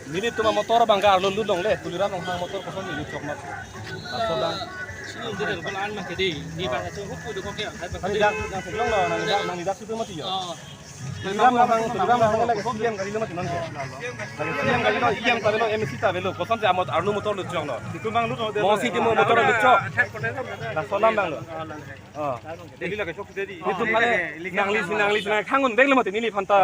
Minit tu motor bangga alun dong le, tuliran orang motor kosong minit cok mat. Atau bang. Sini dia kelaan mah kedi, di bangga tu hukum tu koknya. Kali dah sebelum lo, nang dah situ mati ya. Tuliran lagi siam kali lo mati nang. Lagi siam kali lo, iam kali lo MC ta belo, kosong je amot alun motor lu cok lo. Itu bang lu tu. Mosi tu motor lu cok. Dah solam bang lo. Jadi lagi cok jadi. Itu mana nanglis kangun beng lo mati nili phanta.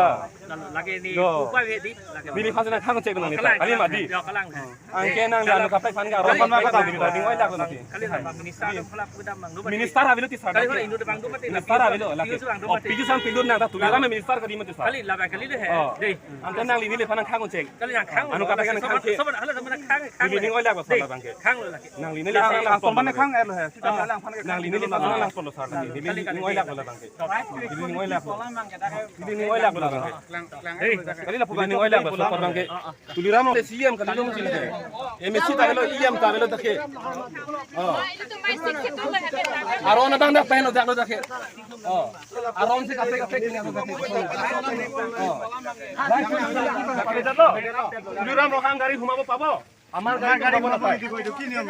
Lagi ni upay di. Bili phanta kangun cek nang ni. Kali mati. Angke nang anu kapai phan ga ron ma ka ta di ngoi dak nanti. Kali minister phala pudam bang. Minister habilo ti sarda. Kali indu bang mati. Minister habilo lagi. Piju sang pindun nang ta tuliran me minister ka di mati sa. Kali laba kali le he. Dei. Ante nang li ni phan kangun cek. Kali nang kangun. Anu kapai kan kang ke. Sobat hala sama kang. Bili ngoi dak sa bang ke. Kang lo lagi. Nang li ni lang sobat kang er lo he. Sita lang phan nang li ni lang solo sa lagi. Bili ngoi dak la bang ke. Bili ngoi dak. Bili ngoi dak la bang. Dei. Kali la pubani ngoi dak sa bang ke. Tuliran mo siam kali lo mati. MSC tabelo IM tabelo dakhe aron adang dak pehno dak lo dakhe aron se kape kini ado dakhe tuliran rohang gari humabo pabo amar gari humabo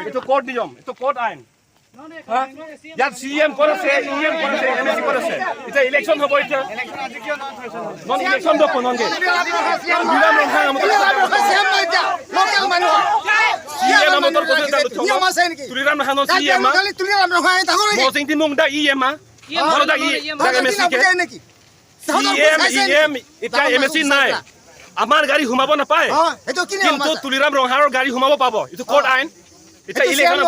itu code niyom itu code ain ইয়াত CM করেছে EM করেছে MAC করেছে এটা election হবে এটা non election তো কোন নগে বিরাম রং আমাদের সিএম এটা লোকাল মানুষ সিএম আমাদের কোন নিয়ম আছে নাকি তুলিরাম রং সিএম খালি তুলিরাম রং তাহলে মোসিং তিন মুংদা ইএম বড় দা ইএম এমএসি কে নাকি সিএম এটা এমএসি নাই আমার গাড়ি ঘুমাবো না পায় কিন্তু তুলিরাম রং গাড়ি ঘুমাবো পাবো এটা কোড আইন এটা election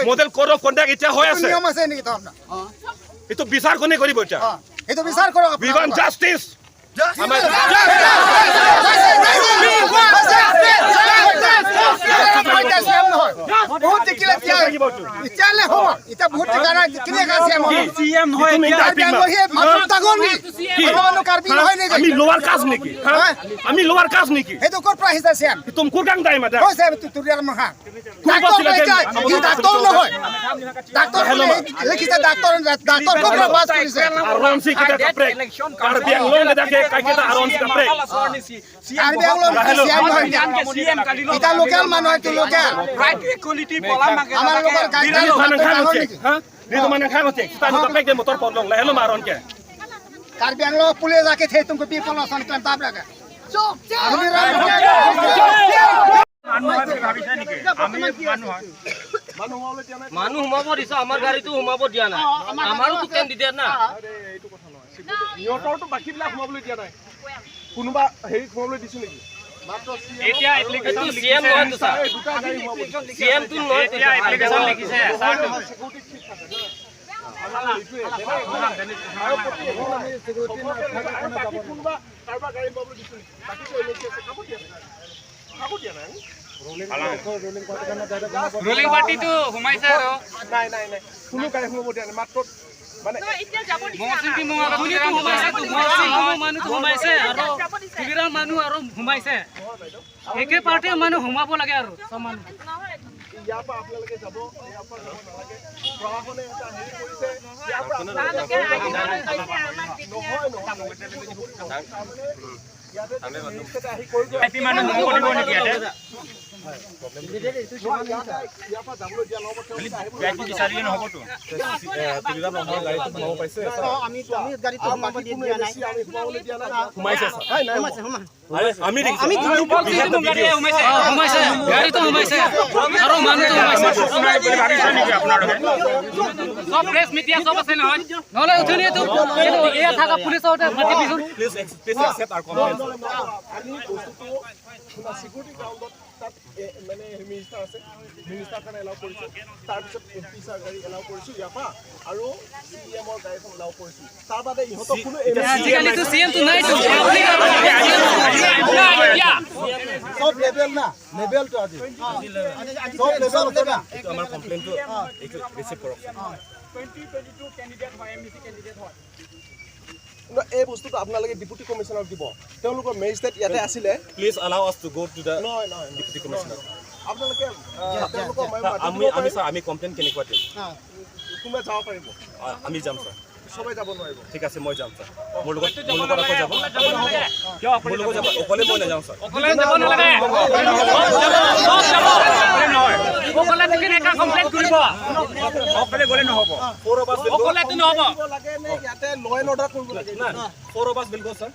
model code of conduct এটা হৈ আছে নিয়ম আছে নেকি তো আপনার এটো বিচার কোনে কৰিব এটা এটো বিচাৰ কৰক উই ওয়ান্ট জাস্টিস বহুত কিলা ইচ্ছালে হ'ব এটা বহুত গানা কিনে গাছে সিএম হয় আমি লোয়ার কাজ নেকি আমি লোয়ার কাজ নেকি এটো কোৰ পৰা আহিছে সিএম তুমি কোৰ গাং দাই মাদা কইছে তুৰিয়াৰ মহা ডাক্তৰ নহয় ডাক্তৰ লিখিছে ডাক্তৰ কোৰ পৰা বাস কৰিছে আরাম সে কিটা কাপ্রেক কার বিয়াং লং দেখে কাইকেটা আরাম সে কাপ্রেক সিএম বেংলং সিএম কালি এটা লোকাল মানুহ তো লোকাল রাইট ইকুয়ালিটি বলা মাগে আমার লোকাল গাইডাল হ্যাঁ নি তো মানে খাও ছে তা কাপ্রেক দে মোটর পড়লং লে হেলো মারন কে কার বেংলং পুলিশ जाके थे तुमको पीपल ऑन क्लेम ताप लगा মানুহ হুমাব দিছে আমাৰ গাড়ীটো হুমাব দিয়া নাই আমাৰো তো ক্যান্ডিডেট না এইটো কথা নহয় নিয়তৰটো বাকিবিলাক হুমাবলৈ দিয়া নাই কোনোবা হেৰি হুমাবলৈ দিছে নেকি মাত্ৰ এতিয়া এপ্লিকেশন সিএম নহয় তো স্যার দুটা গাড়ী হুমাব সিএম তো নহয় এতিয়া এপ্লিকেশন লিখিছে স্যার সিকিউৰিটি ঠিক থাকে কোনোবা কাৰোবাৰ গাড়ী হুমাবলৈ দিছে নেকি বাকিটো এলেকি আছে খাব দিয়া নাই রুলিং পার্টি তো হুমাইছে আৰু নাই নাই নাই কোনো গাড়ী হুমাব দিয়া নাই মাত্ৰ মানে এতিয়া যাব দিছে মহসিনটি হুমাইছে তো মহসিন মানুহ হুমাইছে আৰু তুলিৰাম মানুহ আৰু হুমাইছে একে পাৰ্টি মানুহ হুমাব লাগে আৰু সমান ইয়াৰ পৰা আপোনালোকে যাব ইয়াৰ পৰা যাব নালাগে প্ৰশাসনে এটা হেৰি কৰিছে ইয়াৰ পৰা আপোনালোকে আমি মানুহ আহি কৰিব আইপি মানুহ কৰিব নেকি ইয়াতে আমি মানে মিনিষ্টাৰ আছে মিনিষ্টাৰ কাৰণে এলাউ কৰিছো তাৰ পিছত এমপি সাৰ গাড়ী এলাউ কৰিছো ইয়াপা আৰু সিএমৰ গাড়ীখন এলাউ কৰিছো তাৰ বাদে ইহত কোনো আজিকালি তো সিএম তো নাই তো সব লেভেল না লেভেল তো আজি সব লেভেল দেবা তো আমাৰ কমপ্লেইন তো একটু ৰিসিভ কৰক 2022 ক্যান্ডিডেট হয় এমপি ক্যান্ডিডেট হয় কিন্তু এই বস্তুটো আপোনালোকে ডেপুটি কমিশনাৰক দিব তেওঁলোকৰ মেজিষ্ট্ৰেট ইয়াতে আছিলে Please allow us to go to the নহয় deputy commissioner. আপোনালোকে তেওঁলোকক আমি কমপ্লেইন কেনেকুৱা দিম কোনোবা যাব পাৰিব আমি যাম স্যাৰ সবাই যাব নোৱাৰিব ঠিক আছে মই যাম স্যাৰ মোৰ লগত আকৌ যাব কিয় মোৰ লগত যাব অকলে মই নাযাওঁ স্যাৰ অকলে যাব নালাগে অকলে থাকিলে এটা কমপ্লেইন কৰিব অকলে গলে নহব অকলেতো নহব লাগে নে ইয়াতে ল এণ্ড অৰ্ডাৰ কৰিব লাগে না 4 of us will go sir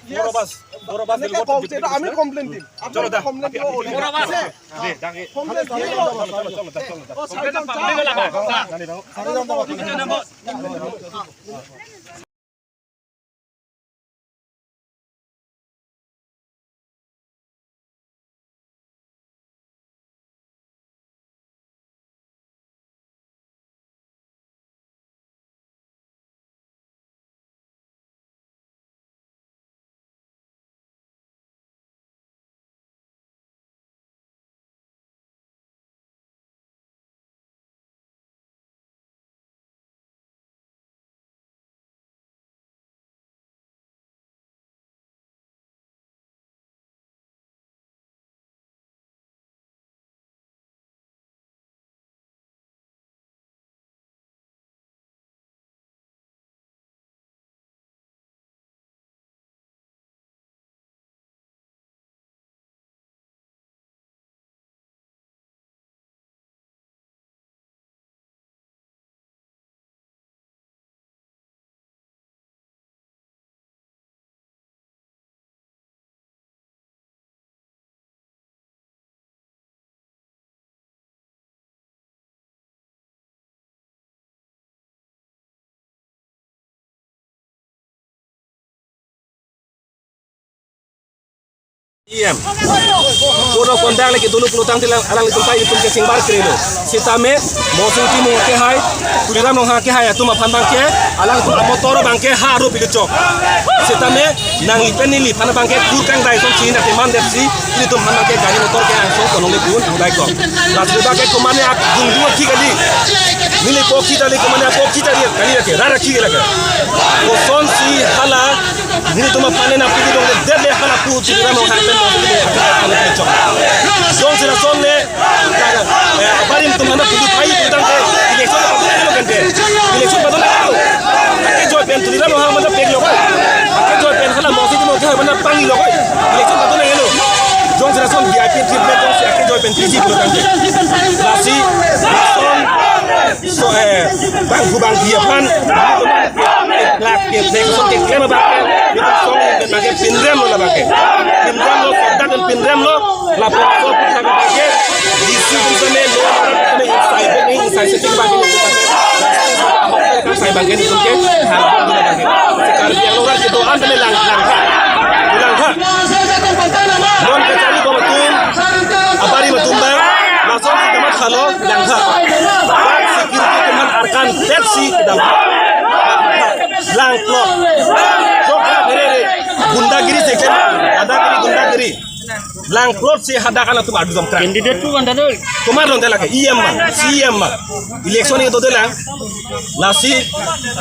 4 of us will go to এটা আমি কমপ্লেইন দিম চলো দা কমপ্লেইন দিব ওরা আছে দে ডাকে কমপ্লেইন দিব EM Puno kondang lagi dulu pelutang tilang alang itu kai itu kesing bar krelo sitame mosing ti mo ke hai kulira no ha ke hai tu ma phan bang ke alang tu motor bang ke ha ru pilu chok sitame nang ipeni li phan bang ke kur kang dai so chin ate man depsi ini tu man ke gari motor ke ang so kono le pun udai ko last ba ke komane ak gundu ki gali mili poki dali komane poki dali kali ke rara ki lage o son si hala ini tu ma phane na pilu dong dele hala pu kulira no ha Jong sila sonle barim tumana pudu pai putang ke election patun lo kente election patun lo ke joy pen tulira no ha mana peg lo ke joy pen hala mosi mo ke mana pangi lo election patun lo jong sila son VIP treatment jong ke joy pen tiji lo kente lasi son so bang bang dia pan lak ke nek son ke klema ba ke son ke ba ke pinrem lo la ba ke pinrem lo dan pinrem lo la po so puta ba ke disi bisa me lo inside se ba ke sai ba ke ni ke ha ba ke sekar dia lo ke to an me lang non ke cari ko matum abari matum ba langsung kita mat halo lang security teman arkan Pepsi dan lang plot so berere gundagiri section adagiri gundagiri lang plot se hadakan tu adu jam candidate tu anda tu kumar ronde lage EM ma CM ma election itu delang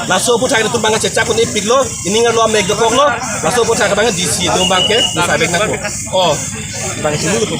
laso putai tu bangga cecak ni piglo ini ngalo meg de koklo laso putai bangga DC tu bangke sa bek na ko oh bang sini tu